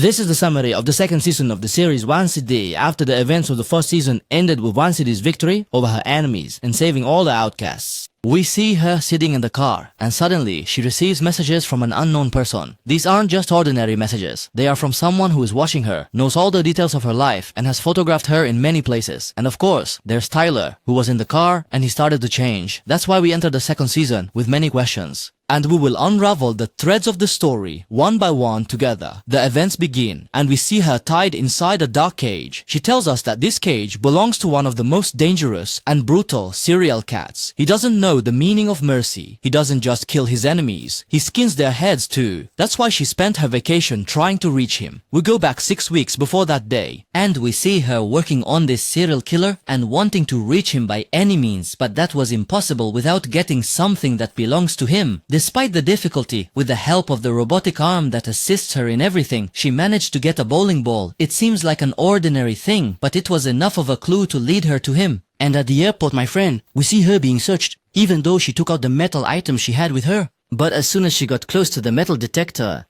This is the summary of the second season of the series Wansidi after the events of the first season ended with Wansidi's victory over her enemies and saving all the outcasts. We see her sitting in the car, and suddenly she receives messages from an unknown person. These aren't just ordinary messages. They are from someone who is watching her, knows all the details of her life, and has photographed her in many places. And of course, there's Tyler, who was in the car and he started to change. That's why we entered the second season with many questions. And we will unravel the threads of the story one by one together. The events begin, and we see her tied inside a dark cage. She tells us that this cage belongs to one of the most dangerous and brutal serial cats. He doesn't know the meaning of mercy. He doesn't just kill his enemies, he skins their heads too. That's why she spent her vacation trying to reach him. We go back 6 weeks before that day, and we see her working on this serial killer and wanting to reach him by any means, but that was impossible without getting something that belongs to him. Despite the difficulty, with the help of the robotic arm that assists her in everything, she managed to get a bowling ball. It seems like an ordinary thing, but it was enough of a clue to lead her to him. And at the airport, my friend, we see her being searched, even though she took out the metal items she had with her. But as soon as she got close to the metal detector,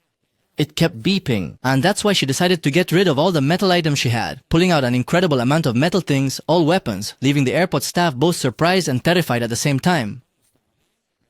it kept beeping, and that's why she decided to get rid of all the metal items she had, pulling out an incredible amount of metal things, all weapons, leaving the airport staff both surprised and terrified at the same time.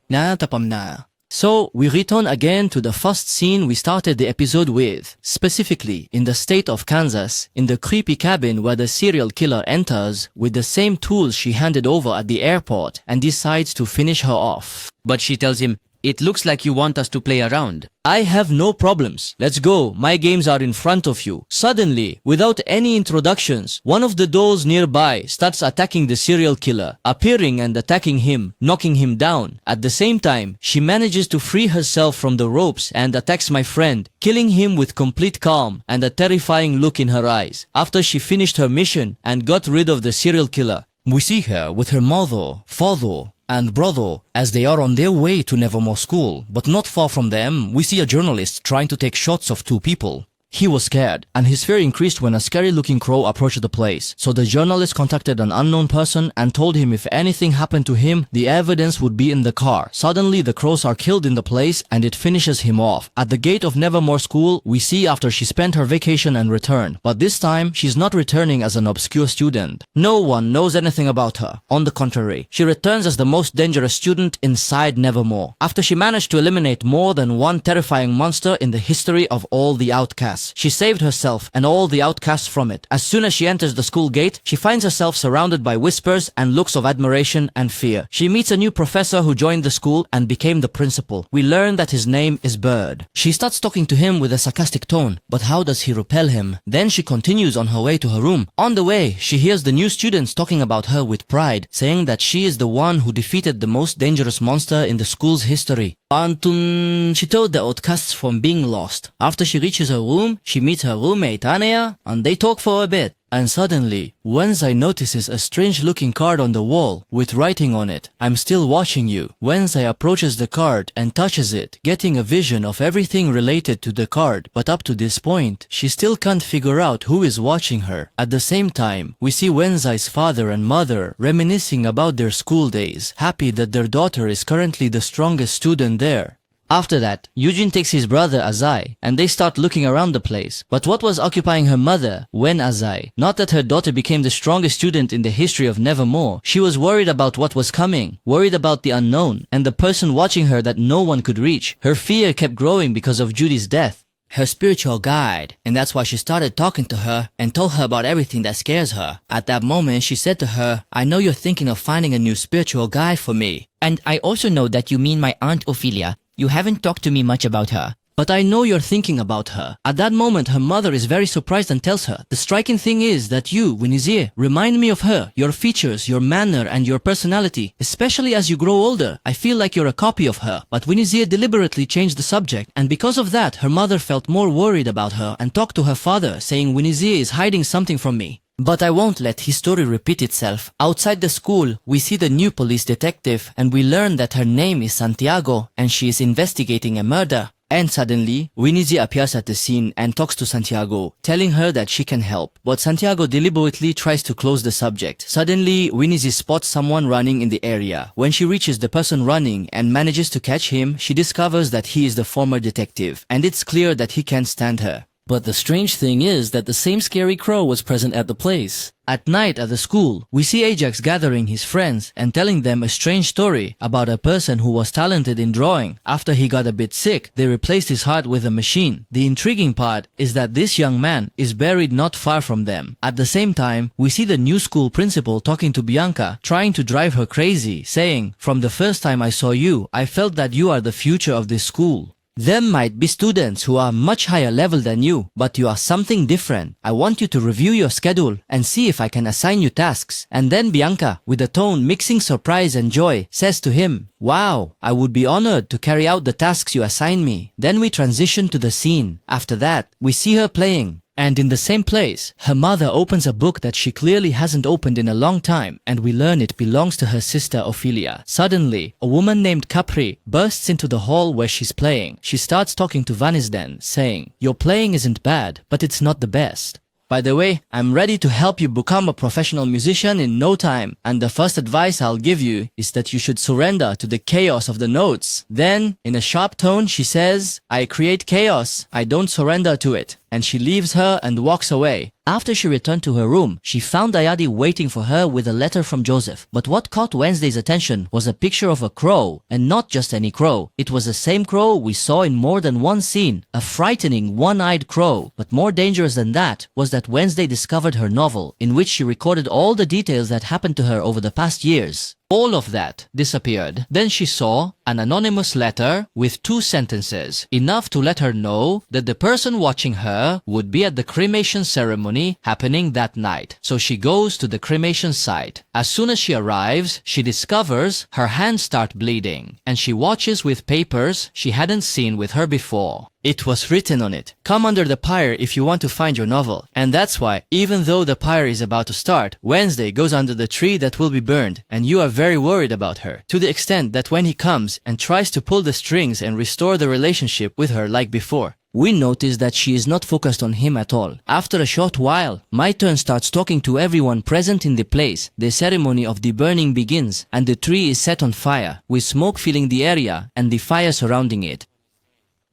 Natapam na. So, we return again to the first scene we started the episode with, specifically in the state of Kansas, in the creepy cabin where the serial killer enters with the same tools she handed over at the airport and decides to finish her off. But she tells him, "It looks like you want us to play around." I have no problems. Let's go. My games are in front of you. Suddenly, without any introductions, one of the dolls nearby starts attacking the serial killer, appearing and attacking him, knocking him down. At the same time, she manages to free herself from the ropes and attacks my friend, killing him with complete calm and a terrifying look in her eyes. After she finished her mission and got rid of the serial killer, we see her with her mother, father, and brother as they are on their way to Nevermore School. But not far from them, we see a journalist trying to take shots of two people. He was scared, and his fear increased when a scary-looking crow approached the place. So the journalist contacted an unknown person and told him if anything happened to him, the evidence would be in the car. Suddenly, the crows are killed in the place, and it finishes him off. At the gate of Nevermore School, we see after she spent her vacation and returned. But this time, she's not returning as an obscure student. No one knows anything about her. On the contrary, she returns as the most dangerous student inside Nevermore, after she managed to eliminate more than one terrifying monster in the history of all the outcasts. She saved herself and all the outcasts from it. As soon as she enters the school gate, she finds herself surrounded by whispers and looks of admiration and fear. She meets a new professor who joined the school and became the principal. We learn that his name is Bird. She starts talking to him with a sarcastic tone, but how does he repel him? Then she continues on her way to her room. On the way, she hears the new students talking about her with pride, saying that she is the one who defeated the most dangerous monster in the school's history. Antun, she told the outcasts from being lost. After she reaches her room, she meets her roommate Anaya, and they talk for a bit. And suddenly, Wednesday notices a strange-looking card on the wall with writing on it, "I'm still watching you." Wednesday approaches the card and touches it, getting a vision of everything related to the card. But up to this point, she still can't figure out who is watching her. At the same time, we see Wednesday's father and mother reminiscing about their school days, happy that their daughter is currently the strongest student there. After that, Eugene takes his brother Azai, and they start looking around the place. But what was occupying her mother when Azai? Not that her daughter became the strongest student in the history of Nevermore. She was worried about what was coming, worried about the unknown, and the person watching her that no one could reach. Her fear kept growing because of Judy's death. Her spiritual guide, and that's why she started talking to her and told her about everything that scares her. At that moment, she said to her, "I know you're thinking of finding a new spiritual guide for me. And I also know that you mean my Aunt Ophelia. You haven't talked to me much about her. But I know you're thinking about her." At that moment, her mother is very surprised and tells her, "The striking thing is that you, Winizir, remind me of her, your features, your manner, and your personality. Especially as you grow older, I feel like you're a copy of her." But Winizir deliberately changed the subject, and because of that, her mother felt more worried about her and talked to her father, saying, "Winizir is hiding something from me." But I won't let his story repeat itself. Outside the school, we see the new police detective, and we learn that her name is Santiago, and she is investigating a murder. And suddenly, Winizia appears at the scene and talks to Santiago, telling her that she can help. But Santiago deliberately tries to close the subject. Suddenly, Winizia spots someone running in the area. When she reaches the person running and manages to catch him, she discovers that he is the former detective, and it's clear that he can't stand her. But the strange thing is that the same scary crow was present at the place. At night at the school, we see Ajax gathering his friends and telling them a strange story about a person who was talented in drawing. After he got a bit sick, they replaced his heart with a machine. The intriguing part is that this young man is buried not far from them. At the same time, we see the new school principal talking to Bianca, trying to drive her crazy, saying, "From the first time I saw you, I felt that you are the future of this school. There might be students who are much higher level than you, but you are something different. I want you to review your schedule and see if I can assign you tasks." And then Bianca, with a tone mixing surprise and joy, says to him, "Wow, I would be honored to carry out the tasks you assign me." Then we transition to the scene. After that, we see her playing. And in the same place, her mother opens a book that she clearly hasn't opened in a long time, and we learn it belongs to her sister Ophelia. Suddenly, a woman named Capri bursts into the hall where she's playing. She starts talking to Vanisden, saying, "Your playing isn't bad, but it's not the best. By the way, I'm ready to help you become a professional musician in no time, and the first advice I'll give you is that you should surrender to the chaos of the notes." Then, in a sharp tone, she says, "I create chaos, I don't surrender to it." And she leaves her and walks away. After she returned to her room, she found Ayadi waiting for her with a letter from Joseph. But what caught Wednesday's attention was a picture of a crow, and not just any crow. It was the same crow we saw in more than one scene, a frightening one-eyed crow. But more dangerous than that was that Wednesday discovered her novel, in which she recorded all the details that happened to her over the past years. All of that disappeared. Then she saw an anonymous letter with 2 sentences, enough to let her know that the person watching her would be at the cremation ceremony happening that night. So she goes to the cremation site. As soon as she arrives, she discovers her hands start bleeding, and she watches with papers she hadn't seen with her before. It was written on it, "Come under the pyre if you want to find your novel." And that's why, even though the pyre is about to start, Wednesday goes under the tree that will be burned, and you are very worried about her, to the extent that when he comes and tries to pull the strings and restore the relationship with her like before, we notice that she is not focused on him at all. After a short while, My Turn starts talking to everyone present in the place. The ceremony of the burning begins, and the tree is set on fire, with smoke filling the area and the fire surrounding it.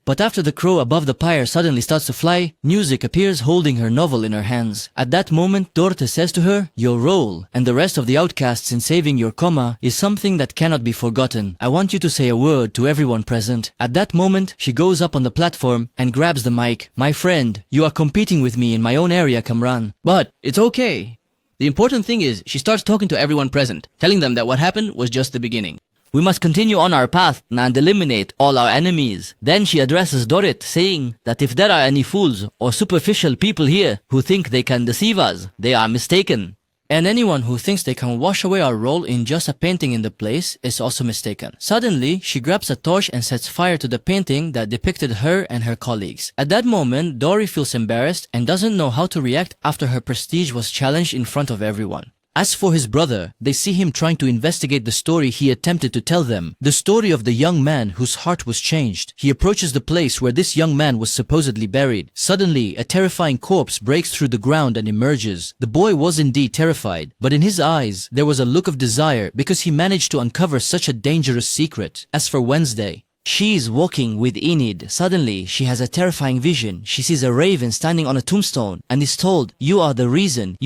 But after the crow above the pyre suddenly starts to fly, Music appears holding her novel in her hands. At that moment, Dorte says to her, "Your role, and the rest of the outcasts in saving your coma, is something that cannot be forgotten. I want you to say a word to everyone present." At that moment, she goes up on the platform and grabs the mic. "My friend, you are competing with me in my own area, Kamran. But it's okay. The important thing is she starts talking to everyone present, telling them that what happened was just the beginning. We must continue on our path and eliminate all our enemies." Then she addresses Dorit, saying that if there are any fools or superficial people here who think they can deceive us, they are mistaken. And anyone who thinks they can wash away our role in just a painting in the place is also mistaken. Suddenly, she grabs a torch and sets fire to the painting that depicted her and her colleagues. At that moment, Dory feels embarrassed and doesn't know how to react after her prestige was challenged in front of everyone. As for his brother, they see him trying to investigate the story he attempted to tell them, the story of the young man whose heart was changed. He approaches the place where this young man was supposedly buried. Suddenly, a terrifying corpse breaks through the ground and emerges. The boy was indeed terrified, but in his eyes, there was a look of desire because he managed to uncover such a dangerous secret. As for Wednesday, she is walking with Enid. Suddenly, she has a terrifying vision. She sees a raven standing on a tombstone and is told, you are the reason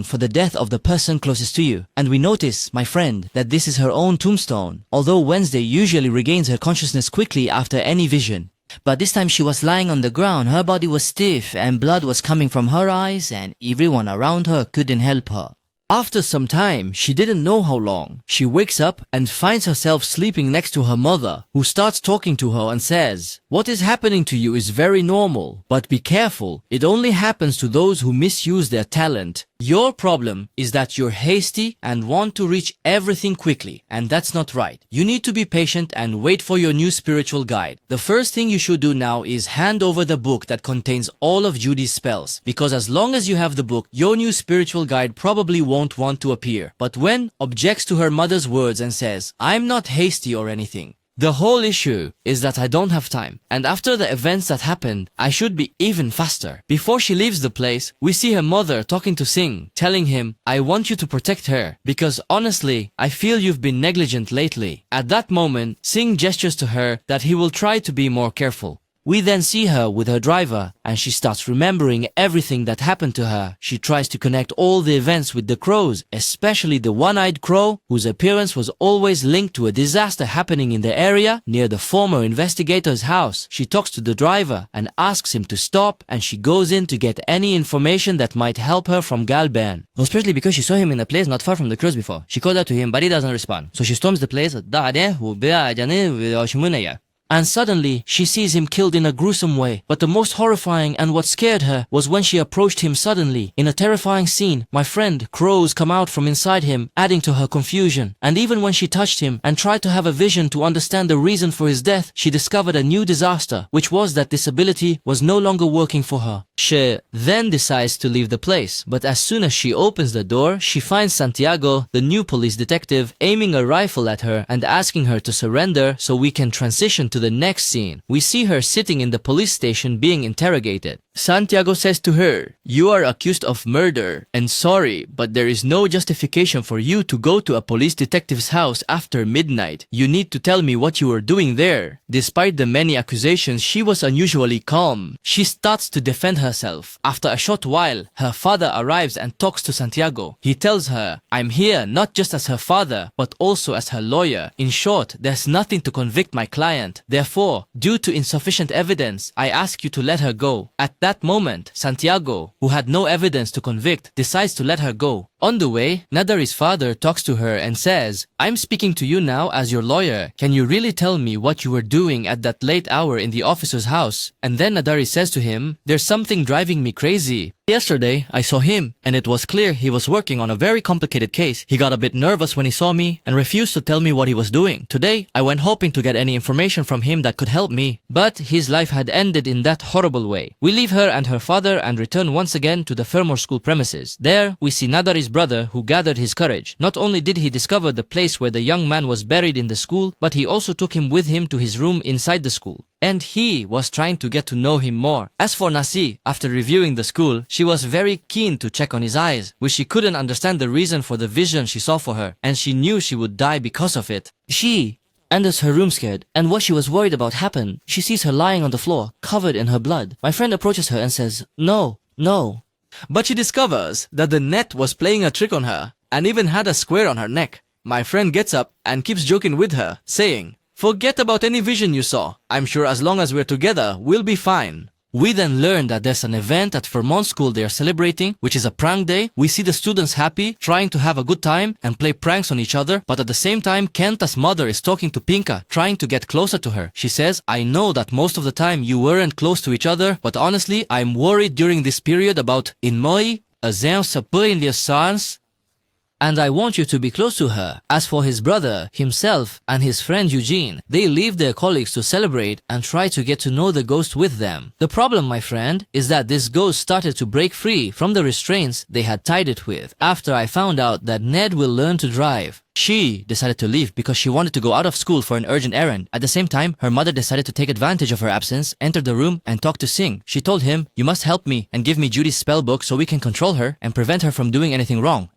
for the death of the person closest to you. And we notice, my friend, that this is her own tombstone, although Wednesday usually regains her consciousness quickly after any vision. But this time she was lying on the ground, her body was stiff and blood was coming from her eyes and everyone around her couldn't help her. After some time, she didn't know how long, she wakes up and finds herself sleeping next to her mother, who starts talking to her and says, what is happening to you is very normal, but be careful, it only happens to those who misuse their talent. Your problem is that you're hasty and want to reach everything quickly, and that's not right. You need to be patient and wait for your new spiritual guide. The first thing you should do now is hand over the book that contains all of Judy's spells, because as long as you have the book, your new spiritual guide probably won't want to appear. But Wen objects to her mother's words and says, I'm not hasty or anything. The whole issue is that I don't have time, and after the events that happened, I should be even faster. Before she leaves the place, we see her mother talking to Singh, telling him, I want you to protect her, because honestly, I feel you've been negligent lately. At that moment, Singh gestures to her that he will try to be more careful. We then see her with her driver, and she starts remembering everything that happened to her. She tries to connect all the events with the crows, especially the one-eyed crow, whose appearance was always linked to a disaster happening in the area near the former investigator's house. She talks to the driver and asks him to stop, and she goes in to get any information that might help her from Galban. Especially because she saw him in a place not far from the crows before. She called out to him, but he doesn't respond. So she storms the place. And suddenly, she sees him killed in a gruesome way. But the most horrifying and what scared her was when she approached him suddenly. In a terrifying scene, my friend, crows come out from inside him, adding to her confusion. And even when she touched him and tried to have a vision to understand the reason for his death, she discovered a new disaster, which was that this ability was no longer working for her. She then decides to leave the place, but as soon as she opens the door, she finds Santiago, the new police detective, aiming a rifle at her and asking her to surrender so we can transition to the next scene. We see her sitting in the police station being interrogated. Santiago says to her, "You are accused of murder, and sorry, but there is no justification for you to go to a police detective's house after midnight. You need to tell me what you were doing there." Despite the many accusations, she was unusually calm. She starts to defend herself. After a short while, her father arrives and talks to Santiago. He tells her, "I'm here not just as her father, but also as her lawyer. In short, there's nothing to convict my client. Therefore, due to insufficient evidence, I ask you to let her go." At that moment, Santiago, who had no evidence to convict, decides to let her go. On the way, Nadari's father talks to her and says, "I'm speaking to you now as your lawyer. Can you really tell me what you were doing at that late hour in the officer's house?" And then Nadari says to him, "There's something driving me crazy. Yesterday, I saw him, and it was clear he was working on a very complicated case. He got a bit nervous when he saw me and refused to tell me what he was doing. Today, I went hoping to get any information from him that could help me. But his life had ended in that horrible way." We leave her and her father and return once again to the Fermor school premises. There, we see Nadari's brother who gathered his courage. Not only did he discover the place where the young man was buried in the school, but he also took him with him to his room inside the school. And he was trying to get to know him more. As for Nasi, after reviewing the school, she was very keen to check on his eyes, which she couldn't understand the reason for the vision she saw for her, and she knew she would die because of it. She enters her room scared, and what she was worried about happened. She sees her lying on the floor, covered in her blood. My friend approaches her and says, "No, no." But she discovers that the net was playing a trick on her, and even had a square on her neck. My friend gets up and keeps joking with her, saying, "Forget about any vision you saw. I'm sure as long as we're together, we'll be fine." We then learn that there's an event at Vermont School they are celebrating, which is a prank day. We see the students happy, trying to have a good time and play pranks on each other, but at the same time, Kenta's mother is talking to Pinka, trying to get closer to her. She says, "I know that most of the time you weren't close to each other, but honestly, I'm worried during this period about in moi, a sans, and I want you to be close to her." As for his brother, himself, and his friend Eugene, they leave their colleagues to celebrate and try to get to know the ghost with them. The problem, my friend, is that this ghost started to break free from the restraints they had tied it with after I found out that Ned will learn to drive. She decided to leave because she wanted to go out of school for an urgent errand. At the same time, her mother decided to take advantage of her absence, enter the room, and talk to Singh. She told him, "You must help me and give me Judy's spellbook so we can control her and prevent her from doing anything wrong."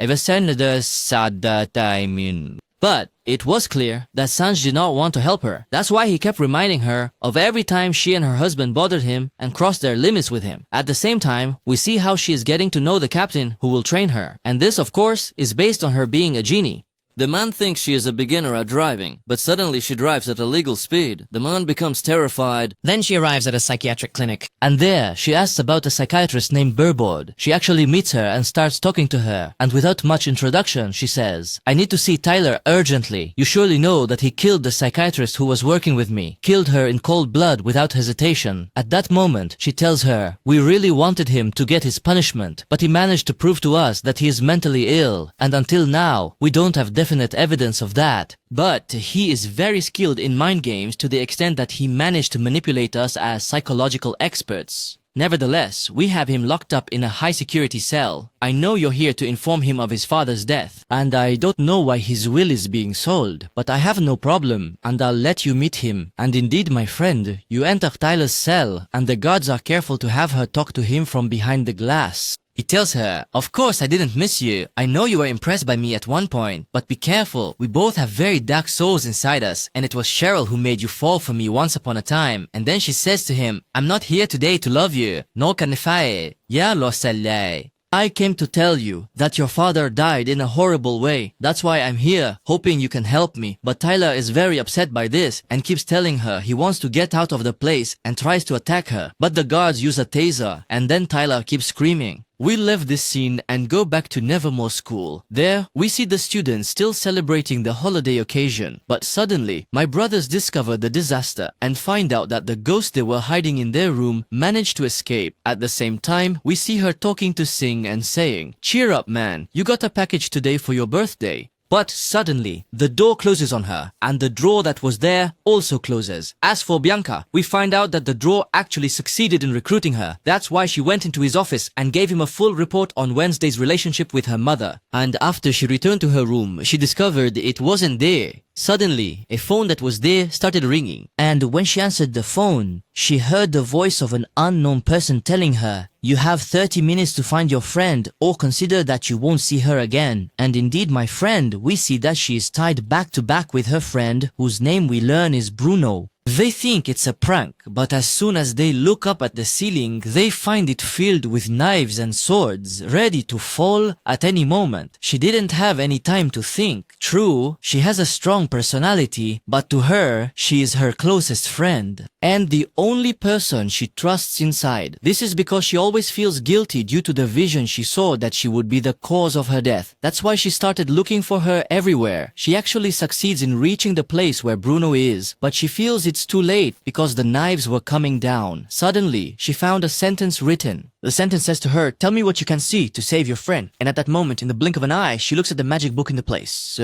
But it was clear that Sanj did not want to help her. That's why he kept reminding her of every time she and her husband bothered him and crossed their limits with him. At the same time, we see how she is getting to know the captain who will train her. And this, of course, is based on her being a genie. The man thinks she is a beginner at driving, but suddenly she drives at a legal speed. The man becomes terrified. Then she arrives at a psychiatric clinic. And there, she asks about a psychiatrist named Burbord. She actually meets her and starts talking to her. And without much introduction, she says, "I need to see Tyler urgently. You surely know that he killed the psychiatrist who was working with me. Killed her in cold blood without hesitation." At that moment, she tells her, "We really wanted him to get his punishment, but he managed to prove to us that he is mentally ill. And until now, we don't have definite evidence of that. But he is very skilled in mind games to the extent that he managed to manipulate us as psychological experts. Nevertheless, we have him locked up in a high-security cell. I know you're here to inform him of his father's death, and I don't know why his will is being sold, but I have no problem, and I'll let you meet him. And indeed, my friend, you enter Tyler's cell, and the guards are careful to have her talk to him from behind the glass." He tells her, "Of course I didn't miss you. I know you were impressed by me at one point, but be careful. We both have very dark souls inside us, and it was Cheryl who made you fall for me once upon a time." And then she says to him, "I'm not here today to love you. No kanifae. Ya lo salai. I came to tell you that your father died in a horrible way. That's why I'm here, hoping you can help me." But Tyler is very upset by this and keeps telling her he wants to get out of the place and tries to attack her. But the guards use a taser and then Tyler keeps screaming. We leave this scene and go back to Nevermore School. There, we see the students still celebrating the holiday occasion. But suddenly, my brothers discover the disaster and find out that the ghost they were hiding in their room managed to escape. At the same time, we see her talking to Sing and saying, "Cheer up, man. You got a package today for your birthday." But suddenly, the door closes on her, and the drawer that was there also closes. As for Bianca, we find out that the drawer actually succeeded in recruiting her. That's why she went into his office and gave him a full report on Wednesday's relationship with her mother. And after she returned to her room, she discovered it wasn't there. Suddenly, a phone that was there started ringing. And when she answered the phone, she heard the voice of an unknown person telling her, "You have 30 minutes to find your friend or consider that you won't see her again." And indeed, my friend, we see that she is tied back to back with her friend, whose name we learn is Bruno. They think it's a prank, but as soon as they look up at the ceiling, they find it filled with knives and swords, ready to fall at any moment. She didn't have any time to think. True, she has a strong personality, but to her, she is her closest friend, and the only person she trusts inside. This is because she always feels guilty due to the vision she saw that she would be the cause of her death. That's why she started looking for her everywhere. She actually succeeds in reaching the place where Bruno is, but she feels it's too late because the knives were coming down. Suddenly, she found a sentence written. The sentence says to her, "Tell me what you can see to save your friend." And at that moment, in the blink of an eye, she looks at the magic book in the place.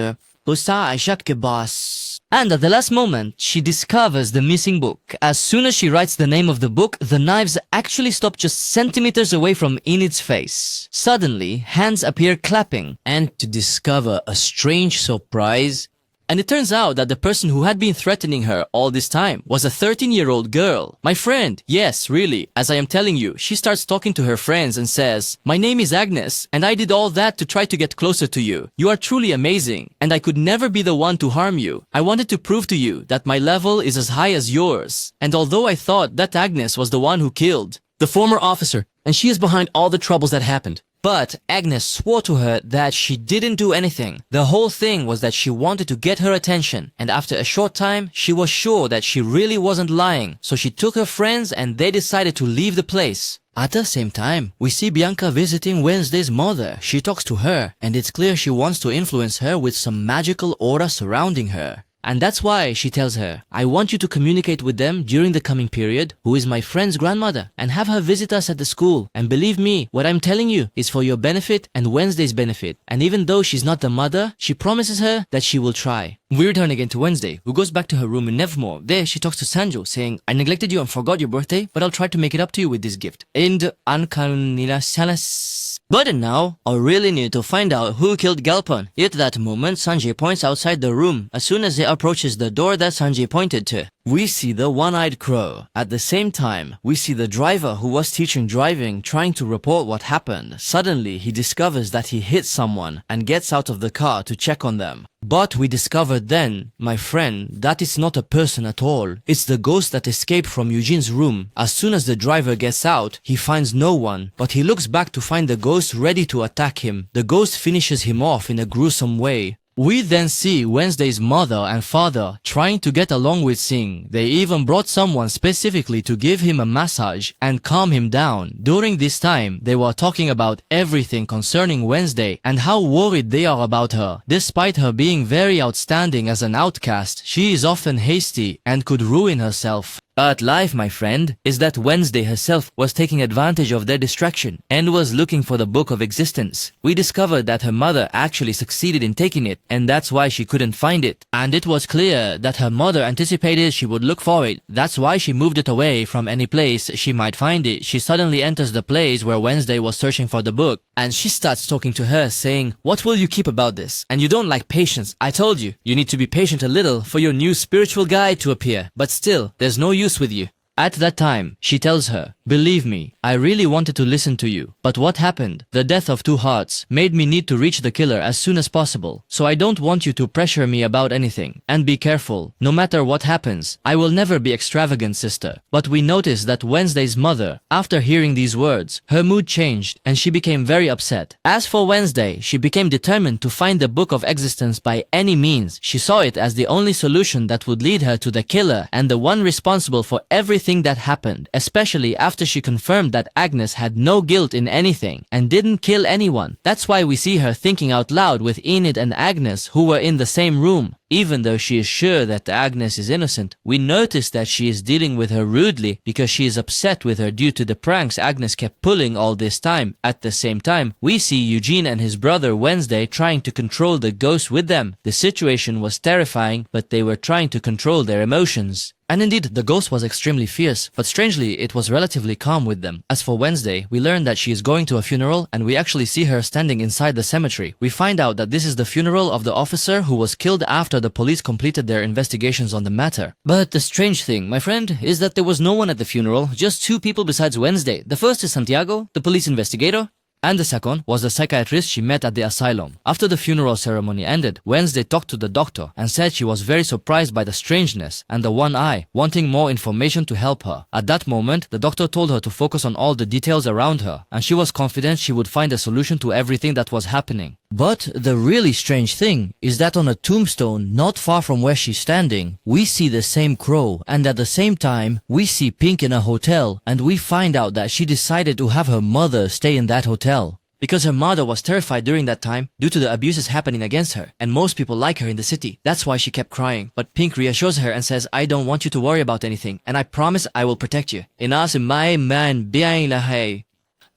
And at the last moment, she discovers the missing book. As soon as she writes the name of the book, the knives actually stop just centimeters away from Enid's face. Suddenly, hands appear clapping, and to discover a strange surprise, and it turns out that the person who had been threatening her all this time was a 13-year-old girl. My friend, yes, really, as I am telling you, she starts talking to her friends and says, "My name is Agnes, and I did all that to try to get closer to you. You are truly amazing, and I could never be the one to harm you. I wanted to prove to you that my level is as high as yours." And although I thought that Agnes was the one who killed The former officer, and she is behind all the troubles that happened. But Agnes swore to her that she didn't do anything. The whole thing was that she wanted to get her attention, and after a short time, she was sure that she really wasn't lying. So she took her friends and they decided to leave the place. At the same time, we see Bianca visiting Wednesday's mother. She talks to her, and it's clear she wants to influence her with some magical aura surrounding her. And that's why she tells her, "I want you to communicate with them during the coming period, who is my friend's grandmother, and have her visit us at the school. And believe me, what I'm telling you is for your benefit and Wednesday's benefit." And even though she's not the mother, she promises her that she will try. We return again to Wednesday, who goes back to her room in Nevermore. There, she talks to Sanjo, saying, "I neglected you and forgot your birthday, but I'll try to make it up to you with this gift." And But now, I really need to find out who killed Galpon. At that moment, Sanjay points outside the room. As soon as he approaches the door that Sanjay pointed to, we see the one-eyed crow. At the same time, we see the driver who was teaching driving trying to report what happened. Suddenly, he discovers that he hit someone and gets out of the car to check on them. But we discovered then, my friend, that it's not a person at all. It's the ghost that escaped from Eugene's room. As soon as the driver gets out, he finds no one, but he looks back to find the ghost ready to attack him. The ghost finishes him off in a gruesome way. We then see Wednesday's mother and father trying to get along with Singh. They even brought someone specifically to give him a massage and calm him down. During this time, they were talking about everything concerning Wednesday and how worried they are about her. Despite her being very outstanding as an outcast, she is often hasty and could ruin herself. But life, my friend, is that Wednesday herself was taking advantage of their distraction and was looking for the Book of Existence. We discovered that her mother actually succeeded in taking it, and that's why she couldn't find it. And it was clear that her mother anticipated she would look for it. That's why she moved it away from any place she might find it. She suddenly enters the place where Wednesday was searching for the book, and she starts talking to her, saying, "What will you keep about this? And you don't like patience. I told you, you need to be patient a little for your new spiritual guide to appear. But still, there's no use with you. At that time, she tells her, "Believe me, I really wanted to listen to you. But what happened? The death of two hearts made me need to reach the killer as soon as possible. So I don't want you to pressure me about anything. And be careful. No matter what happens, I will never be extravagant, sister." But we notice that Wednesday's mother, after hearing these words, her mood changed and she became very upset. As for Wednesday, she became determined to find the Book of Existence by any means. She saw it as the only solution that would lead her to the killer and the one responsible for everything that happened, especially after she confirmed that Agnes had no guilt in anything and didn't kill anyone. That's why we see her thinking out loud with Enid and Agnes, who were in the same room. Even though she is sure that Agnes is innocent, we notice that she is dealing with her rudely because she is upset with her due to the pranks Agnes kept pulling all this time. At the same time, we see Eugene and his brother Wednesday trying to control the ghost with them. The situation was terrifying, but they were trying to control their emotions. And indeed, the ghost was extremely fierce, but strangely, it was relatively calm with them. As for Wednesday, we learn that she is going to a funeral and we actually see her standing inside the cemetery. We find out that this is the funeral of the officer who was killed after the police completed their investigations on the matter. But the strange thing, my friend, is that there was no one at the funeral, just two people besides Wednesday. The first is Santiago, the police investigator, and the second was the psychiatrist she met at the asylum. After the funeral ceremony ended, Wednesday talked to the doctor and said she was very surprised by the strangeness and the one eye, wanting more information to help her. At that moment, the doctor told her to focus on all the details around her, and she was confident she would find a solution to everything that was happening. But the really strange thing is that on a tombstone not far from where she's standing, we see the same crow, and at the same time, we see Pink in a hotel, and we find out that she decided to have her mother stay in that hotel. Because her mother was terrified during that time due to the abuses happening against her, and most people like her in the city. That's why she kept crying. But Pink reassures her and says, "I don't want you to worry about anything, and I promise I will protect you."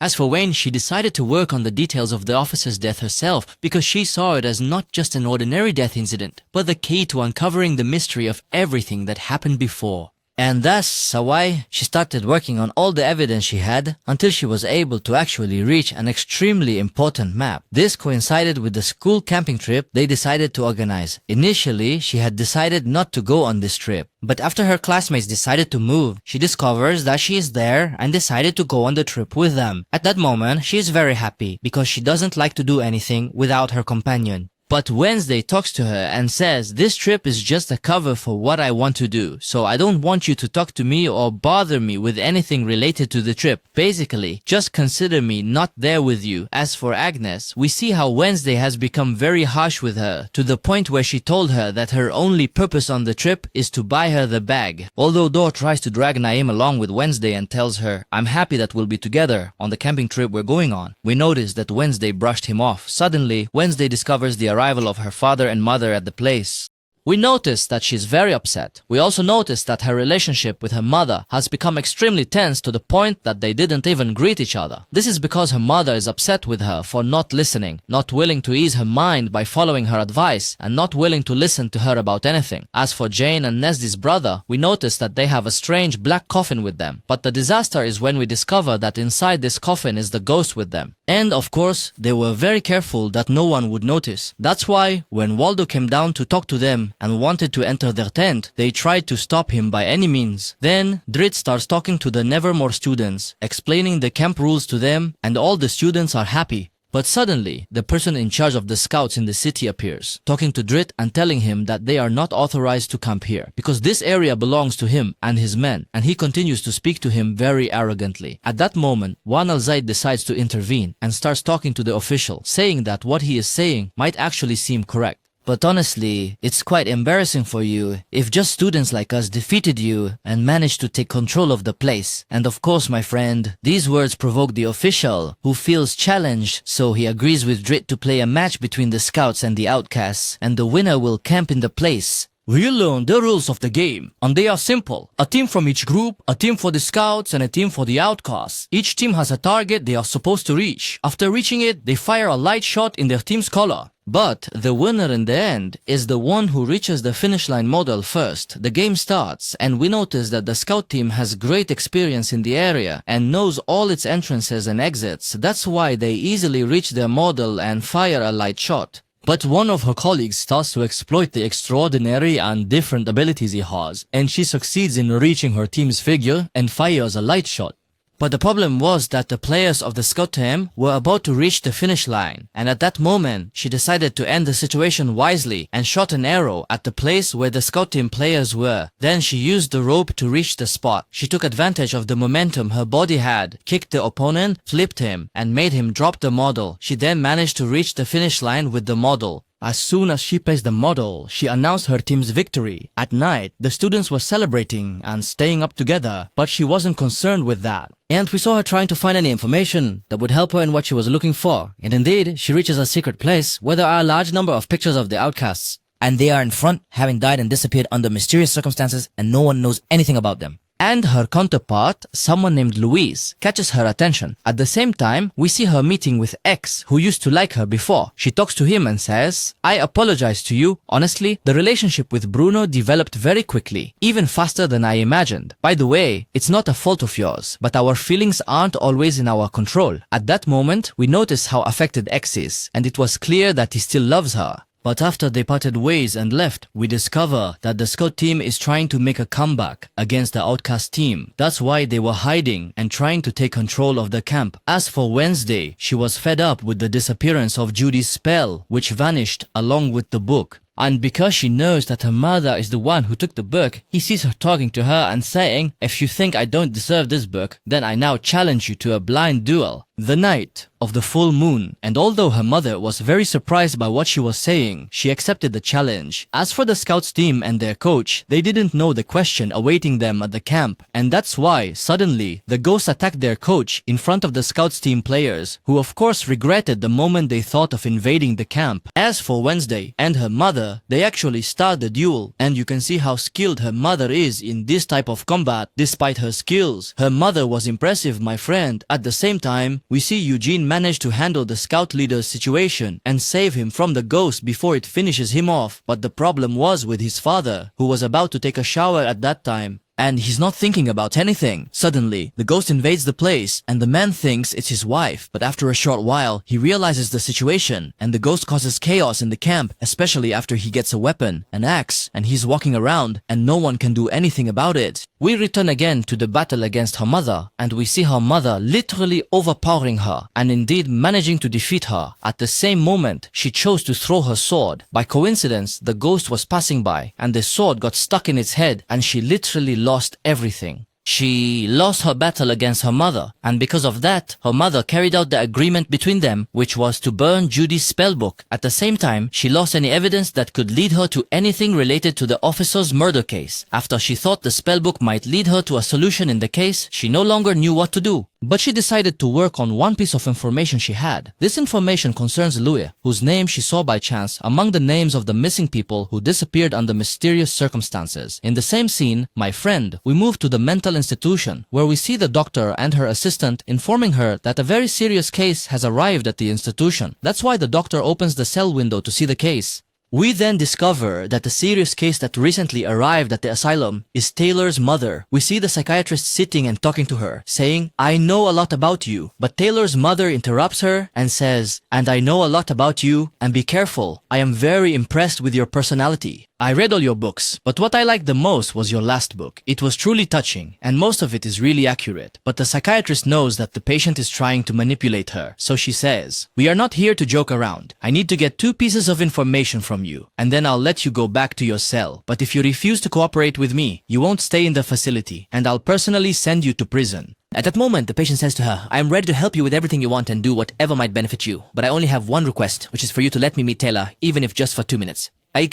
As for Wayne, she decided to work on the details of the officer's death herself because she saw it as not just an ordinary death incident, but the key to uncovering the mystery of everything that happened before. And thus, why she started working on all the evidence she had until she was able to actually reach an extremely important map. This coincided with the school camping trip they decided to organize. Initially, she had decided not to go on this trip, but after her classmates decided to move, she discovers that she is there and decided to go on the trip with them. At that moment, she is very happy because she doesn't like to do anything without her companion. But Wednesday talks to her and says, "This trip is just a cover for what I want to do, so I don't want you to talk to me or bother me with anything related to the trip. Basically, just consider me not there with you." As for Agnes, we see how Wednesday has become very harsh with her, to the point where she told her that her only purpose on the trip is to buy her the bag. Although Dor tries to drag Naeem along with Wednesday and tells her, "I'm happy that we'll be together on the camping trip we're going on," we notice that Wednesday brushed him off. Suddenly, Wednesday discovers the arrival of her father and mother at the place. We notice that she's very upset. We also notice that her relationship with her mother has become extremely tense to the point that they didn't even greet each other. This is because her mother is upset with her for not listening, not willing to ease her mind by following her advice, and not willing to listen to her about anything. As for Jane and Nesdi's brother, we notice that they have a strange black coffin with them. But the disaster is when we discover that inside this coffin is the ghost with them. And of course, they were very careful that no one would notice. That's why, when Waldo came down to talk to them and wanted to enter their tent, they tried to stop him by any means. Then, Drit starts talking to the Nevermore students, explaining the camp rules to them, and all the students are happy. But suddenly, the person in charge of the scouts in the city appears, talking to Drit and telling him that they are not authorized to camp here, because this area belongs to him and his men, and he continues to speak to him very arrogantly. At that moment, Wan Al-Zaid decides to intervene and starts talking to the official, saying that what he is saying might actually seem correct. But honestly, it's quite embarrassing for you if just students like us defeated you and managed to take control of the place. And of course, my friend, these words provoke the official, who feels challenged, so he agrees with Drit to play a match between the scouts and the outcasts, and the winner will camp in the place. We learn the rules of the game, and they are simple. A team from each group, a team for the scouts, and a team for the outcasts. Each team has a target they are supposed to reach. After reaching it, they fire a light shot in their team's color. But the winner in the end is the one who reaches the finish line model first. The game starts, and we notice that the scout team has great experience in the area and knows all its entrances and exits. That's why they easily reach their model and fire a light shot. But one of her colleagues starts to exploit the extraordinary and different abilities he has, and she succeeds in reaching her team's figure and fires a light shot. But the problem was that the players of the scout team were about to reach the finish line, and at that moment, she decided to end the situation wisely and shot an arrow at the place where the scout team players were. Then she used the rope to reach the spot. She took advantage of the momentum her body had, kicked the opponent, flipped him, and made him drop the model. She then managed to reach the finish line with the model. As soon as she placed the model, she announced her team's victory. At night, the students were celebrating and staying up together, but she wasn't concerned with that. And we saw her trying to find any information that would help her in what she was looking for. And indeed, she reaches a secret place where there are a large number of pictures of the outcasts. And they are in front, having died and disappeared under mysterious circumstances, and no one knows anything about them. And her counterpart, someone named Louise, catches her attention. At the same time, we see her meeting with X, who used to like her before. She talks to him and says, "I apologize to you. Honestly, the relationship with Bruno developed very quickly, even faster than I imagined. By the way, it's not a fault of yours, but our feelings aren't always in our control." At that moment, we notice how affected X is, and it was clear that he still loves her. But after they parted ways and left, we discover that the scout team is trying to make a comeback against the outcast team. That's why they were hiding and trying to take control of the camp. As for Wednesday, she was fed up with the disappearance of Judy's spell, which vanished along with the book. And because she knows that her mother is the one who took the book, he sees her talking to her and saying, "If you think I don't deserve this book, then I now challenge you to a blind duel." The night of the full moon, and although her mother was very surprised by what she was saying, she accepted the challenge. As for the scouts team and their coach, they didn't know the question awaiting them at the camp, and that's why, suddenly, the ghost attacked their coach in front of the scouts team players, who of course regretted the moment they thought of invading the camp. As for Wednesday and her mother, they actually start the duel, and you can see how skilled her mother is in this type of combat. Despite her skills, her mother was impressive, my friend. At the same time, we see Eugene manage to handle the scout leader's situation and save him from the ghost before it finishes him off. But the problem was with his father, who was about to take a shower at that time. And he's not thinking about anything. Suddenly, the ghost invades the place, and the man thinks it's his wife. But after a short while, he realizes the situation, and the ghost causes chaos in the camp, especially after he gets a weapon, an axe, and he's walking around, and no one can do anything about it. We return again to the battle against her mother, and we see her mother literally overpowering her, and indeed managing to defeat her. At the same moment, she chose to throw her sword. By coincidence, the ghost was passing by, and the sword got stuck in its head, and she literally lost everything. She lost her battle against her mother, and because of that, her mother carried out the agreement between them, which was to burn Judy's spellbook. At the same time, she lost any evidence that could lead her to anything related to the officer's murder case. After she thought the spellbook might lead her to a solution in the case, she no longer knew what to do. But she decided to work on one piece of information she had. This information concerns Louis, whose name she saw by chance among the names of the missing people who disappeared under mysterious circumstances. In the same scene, my friend, we move to the mental institution, where we see the doctor and her assistant informing her that a very serious case has arrived at the institution. That's why the doctor opens the cell window to see the case. We then discover that the serious case that recently arrived at the asylum is Taylor's mother. We see the psychiatrist sitting and talking to her, saying, "I know a lot about you." But Taylor's mother interrupts her and says, "And I know a lot about you, and be careful. I am very impressed with your personality. I read all your books, but what I liked the most was your last book. It was truly touching, and most of it is really accurate." But the psychiatrist knows that the patient is trying to manipulate her, so she says, "We are not here to joke around. I need to get 2 pieces of information from you, and then I'll let you go back to your cell. But if you refuse to cooperate with me, you won't stay in the facility, and I'll personally send you to prison." At that moment, the patient says to her, "I am ready to help you with everything you want and do whatever might benefit you, but I only have one request, which is for you to let me meet Taylor, even if just for 2 minutes." Although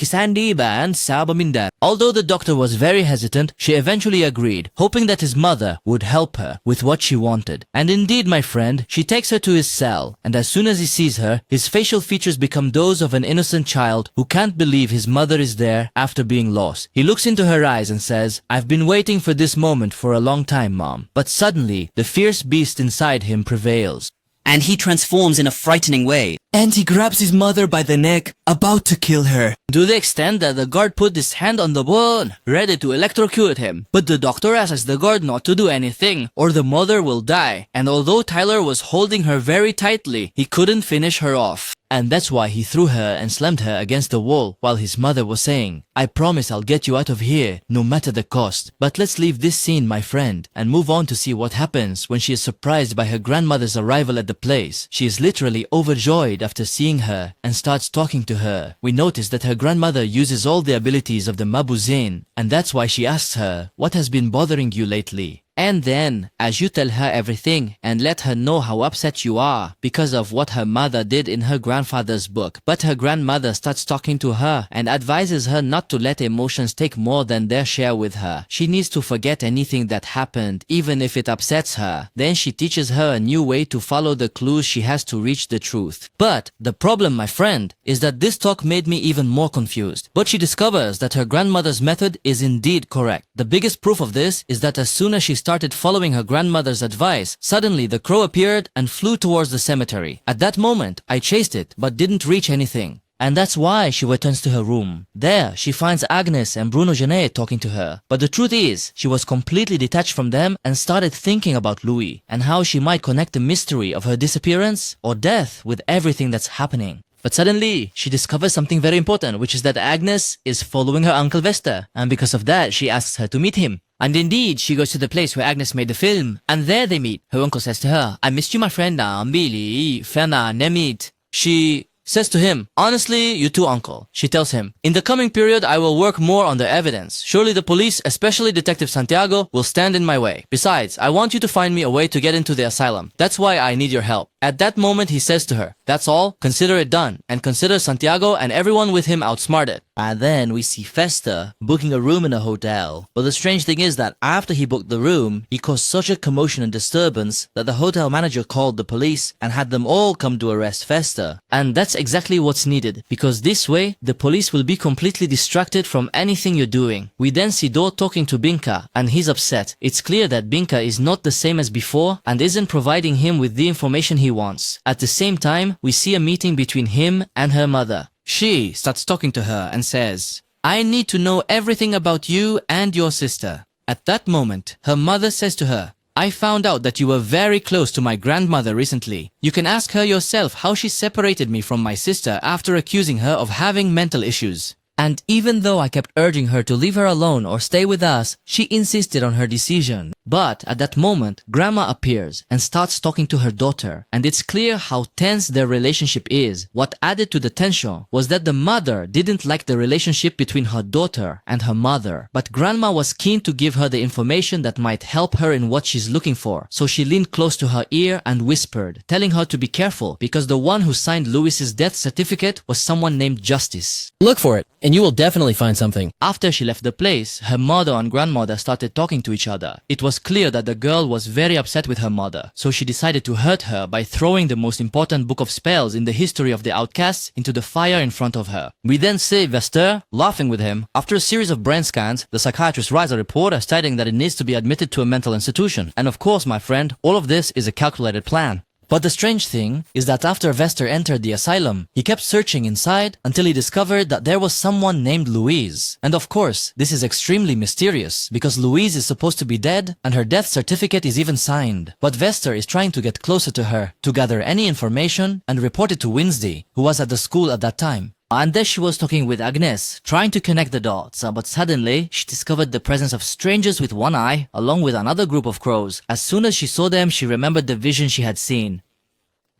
the doctor was very hesitant, she eventually agreed, hoping that his mother would help her with what she wanted. And indeed, my friend, she takes her to his cell, and as soon as he sees her, his facial features become those of an innocent child who can't believe his mother is there after being lost. He looks into her eyes and says, "I've been waiting for this moment for a long time, Mom." But suddenly, the fierce beast inside him prevails. And he transforms in a frightening way. And he grabs his mother by the neck, about to kill her. To the extent that the guard put his hand on the bone, ready to electrocute him. But the doctor asks the guard not to do anything, or the mother will die. And although Tyler was holding her very tightly, he couldn't finish her off. And that's why he threw her and slammed her against the wall while his mother was saying, I promise I'll get you out of here, no matter the cost. But let's leave this scene, my friend, and move on to see what happens when she is surprised by her grandmother's arrival at the place. She is literally overjoyed after seeing her and starts talking to her. We notice that her grandmother uses all the abilities of the Mabuzain, and that's why she asks her, what has been bothering you lately? And then, as you tell her everything and let her know how upset you are because of what her mother did in her grandfather's book, but her grandmother starts talking to her and advises her not to let emotions take more than their share with her. She needs to forget anything that happened, even if it upsets her. Then she teaches her a new way to follow the clues she has to reach the truth. But the problem, my friend, is that this talk made me even more confused. But she discovers that her grandmother's method is indeed correct. The biggest proof of this is that as soon as she started following her grandmother's advice, suddenly the crow appeared and flew towards the cemetery. At that moment, I chased it, but didn't reach anything. And that's why she returns to her room. There, she finds Agnes and Bruno Genet talking to her. But the truth is, she was completely detached from them and started thinking about Louis and how she might connect the mystery of her disappearance or death with everything that's happening. But suddenly, she discovers something very important, which is that Agnes is following her uncle Vesta, and because of that, she asks her to meet him. And indeed, she goes to the place where Agnes made the film, and there they meet. Her uncle says to her, I missed you, my friend, Billy, Fena, Nemit. She says to him, honestly, you too, uncle. She tells him, in the coming period, I will work more on the evidence. Surely the police, especially Detective Santiago, will stand in my way. Besides, I want you to find me a way to get into the asylum. That's why I need your help. At that moment, he says to her, that's all, consider it done, and consider Santiago and everyone with him outsmarted. And then we see Festa booking a room in a hotel. But the strange thing is that after he booked the room, he caused such a commotion and disturbance that the hotel manager called the police and had them all come to arrest Festa. And that's exactly what's needed, because this way, the police will be completely distracted from anything you're doing. We then see Do talking to Binka, and he's upset. It's clear that Binka is not the same as before and isn't providing him with the information he wants. At the same time, we see a meeting between him and her mother. She starts talking to her and says, I need to know everything about you and your sister. At that moment, her mother says to her, I found out that you were very close to my grandmother recently. You can ask her yourself how she separated me from my sister after accusing her of having mental issues. And even though I kept urging her to leave her alone or stay with us, she insisted on her decision. But at that moment, Grandma appears and starts talking to her daughter, and it's clear how tense their relationship is. What added to the tension was that the mother didn't like the relationship between her daughter and her mother, but Grandma was keen to give her the information that might help her in what she's looking for. So she leaned close to her ear and whispered, telling her to be careful because the one who signed Louis's death certificate was someone named Justice. Look for it, and you will definitely find something. After she left the place, her mother and grandmother started talking to each other. It was clear that the girl was very upset with her mother, so she decided to hurt her by throwing the most important book of spells in the history of the outcasts into the fire in front of her. We then see Vester laughing with him. After a series of brain scans, the psychiatrist writes a report stating that it needs to be admitted to a mental institution. And of course, my friend, all of this is a calculated plan. But the strange thing is that after Vester entered the asylum, he kept searching inside until he discovered that there was someone named Louise. And of course, this is extremely mysterious because Louise is supposed to be dead and her death certificate is even signed. But Vester is trying to get closer to her to gather any information and report it to Wednesday, who was at the school at that time. And there she was talking with Agnes, trying to connect the dots, but suddenly she discovered the presence of strangers with one eye, along with another group of crows. As soon as she saw them, she remembered the vision she had seen.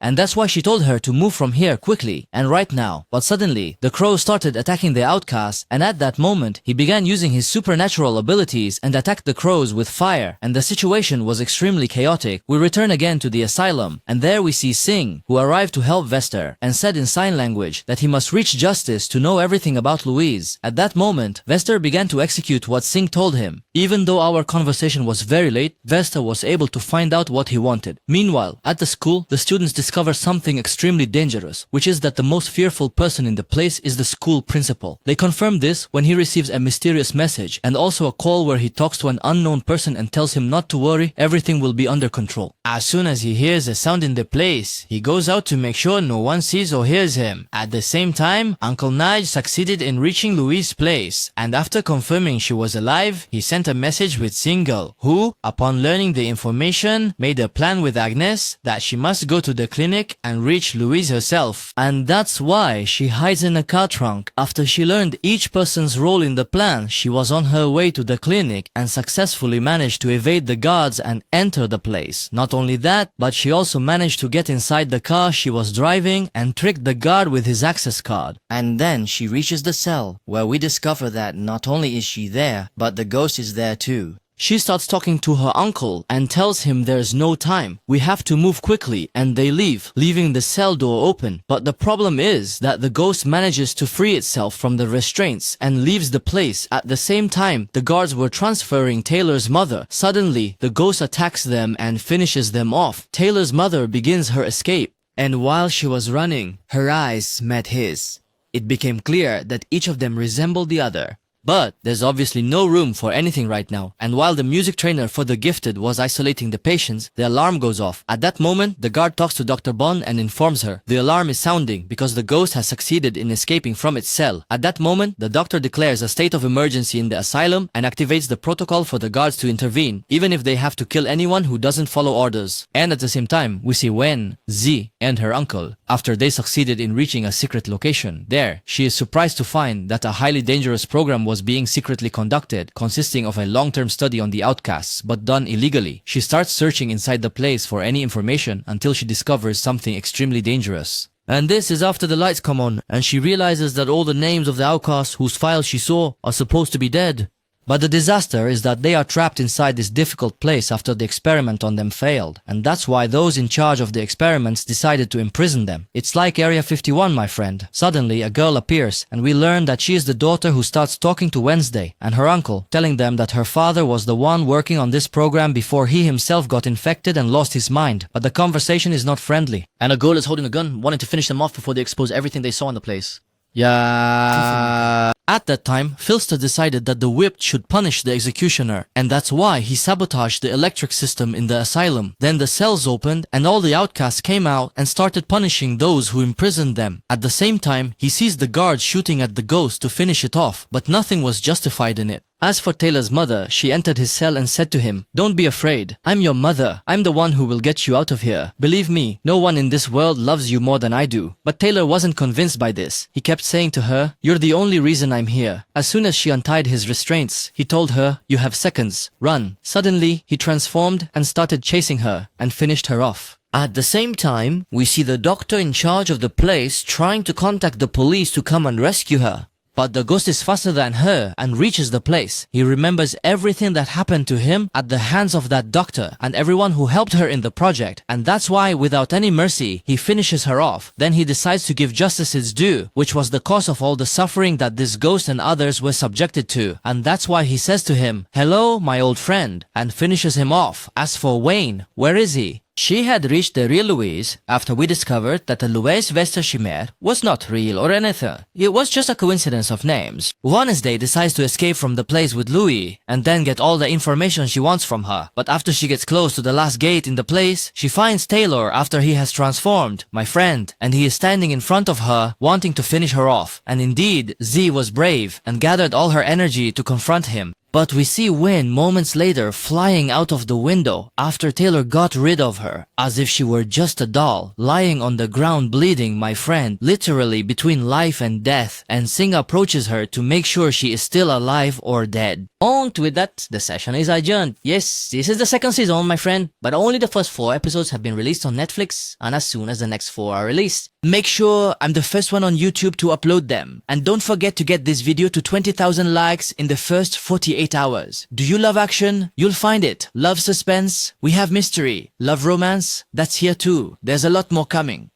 And that's why she told her to move from here quickly and right now. But suddenly, the crows started attacking the outcast, and at that moment, he began using his supernatural abilities and attacked the crows with fire, and the situation was extremely chaotic. We return again to the asylum, and there we see Singh, who arrived to help Vester, and said in sign language that he must reach Justice to know everything about Louise. At that moment, Vester began to execute what Singh told him. Even though our conversation was very late, Vester was able to find out what he wanted. Meanwhile, at the school, the students discover something extremely dangerous, which is that the most fearful person in the place is the school principal. They confirm this when he receives a mysterious message and also a call where he talks to an unknown person and tells him not to worry, everything will be under control. As soon as he hears a sound in the place, he goes out to make sure no one sees or hears him. At the same time, Uncle Nige succeeded in reaching Louise's place, and after confirming she was alive, he sent a message with Single, who, upon learning the information, made a plan with Agnes that she must go to the clinic clinic and reach Louise herself. And that's why she hides in a car trunk. After she learned each person's role in the plan, she was on her way to the clinic and successfully managed to evade the guards and enter the place. Not only that, but she also managed to get inside the car she was driving and tricked the guard with his access card. And then she reaches the cell, where we discover that not only is she there, but the ghost is there too. She starts talking to her uncle and tells him there's no time. We have to move quickly, and they leave, leaving the cell door open. But the problem is that the ghost manages to free itself from the restraints and leaves the place. At the same time, the guards were transferring Taylor's mother. Suddenly, the ghost attacks them and finishes them off. Taylor's mother begins her escape. And while she was running, her eyes met his. It became clear that each of them resembled the other. But there's obviously no room for anything right now. And while the music trainer for the gifted was isolating the patients, the alarm goes off. At that moment, the guard talks to Dr. Bond and informs her. The alarm is sounding because the ghost has succeeded in escaping from its cell. At that moment, the doctor declares a state of emergency in the asylum and activates the protocol for the guards to intervene, even if they have to kill anyone who doesn't follow orders. And at the same time, we see Wen, Z, and her uncle. After they succeeded in reaching a secret location, there, she is surprised to find that a highly dangerous program was being secretly conducted, consisting of a long-term study on the outcasts, but done illegally. She starts searching inside the place for any information until she discovers something extremely dangerous. And this is after the lights come on, and she realizes that all the names of the outcasts whose files she saw are supposed to be dead. But the disaster is that they are trapped inside this difficult place after the experiment on them failed, and that's why those in charge of the experiments decided to imprison them. It's like Area 51, my friend. Suddenly, a girl appears, and we learn that she is the daughter who starts talking to Wednesday and her uncle, telling them that her father was the one working on this program before he himself got infected and lost his mind. But the conversation is not friendly. And a girl is holding a gun, wanting to finish them off before they expose everything they saw in the place. Yeah. At that time, Filster decided that the whipped should punish the executioner, and that's why he sabotaged the electric system in the asylum. Then the cells opened, and all the outcasts came out and started punishing those who imprisoned them. At the same time, he sees the guards shooting at the ghost to finish it off, but nothing was justified in it. As for Taylor's mother, she entered his cell and said to him, "Don't be afraid. I'm your mother. I'm the one who will get you out of here. Believe me, no one in this world loves you more than I do." But Taylor wasn't convinced by this. He kept saying to her, "You're the only reason I'm here." As soon as she untied his restraints, he told her, "You have seconds. Run." Suddenly, he transformed and started chasing her and finished her off. At the same time, we see the doctor in charge of the place trying to contact the police to come and rescue her. But the ghost is faster than her and reaches the place. He remembers everything that happened to him at the hands of that doctor and everyone who helped her in the project. And that's why, without any mercy, he finishes her off. Then he decides to give justice its due, which was the cause of all the suffering that this ghost and others were subjected to. And that's why he says to him, "Hello, my old friend," and finishes him off. As for Wayne, where is he? She had reached the real Louise after we discovered that the Louise Vesta she met was not real or anything. It was just a coincidence of names. Wednesday decides to escape from the place with Louis and then get all the information she wants from her. But after she gets close to the last gate in the place, she finds Taylor after he has transformed, my friend, and he is standing in front of her wanting to finish her off. And indeed, Z was brave and gathered all her energy to confront him. But we see Wynn moments later flying out of the window after Taylor got rid of her, as if she were just a doll, lying on the ground bleeding, my friend, literally between life and death, and Singh approaches her to make sure she is still alive or dead. On with that, the session is adjourned. Yes, this is the second season, my friend, but only the first 4 episodes have been released on Netflix, and as soon as the next 4 are released, make sure I'm the first one on YouTube to upload them. And don't forget to get this video to 20,000 likes in the first 48 hours. Do you love action? You'll find it. Love suspense? We have mystery. Love romance? That's here too. There's a lot more coming.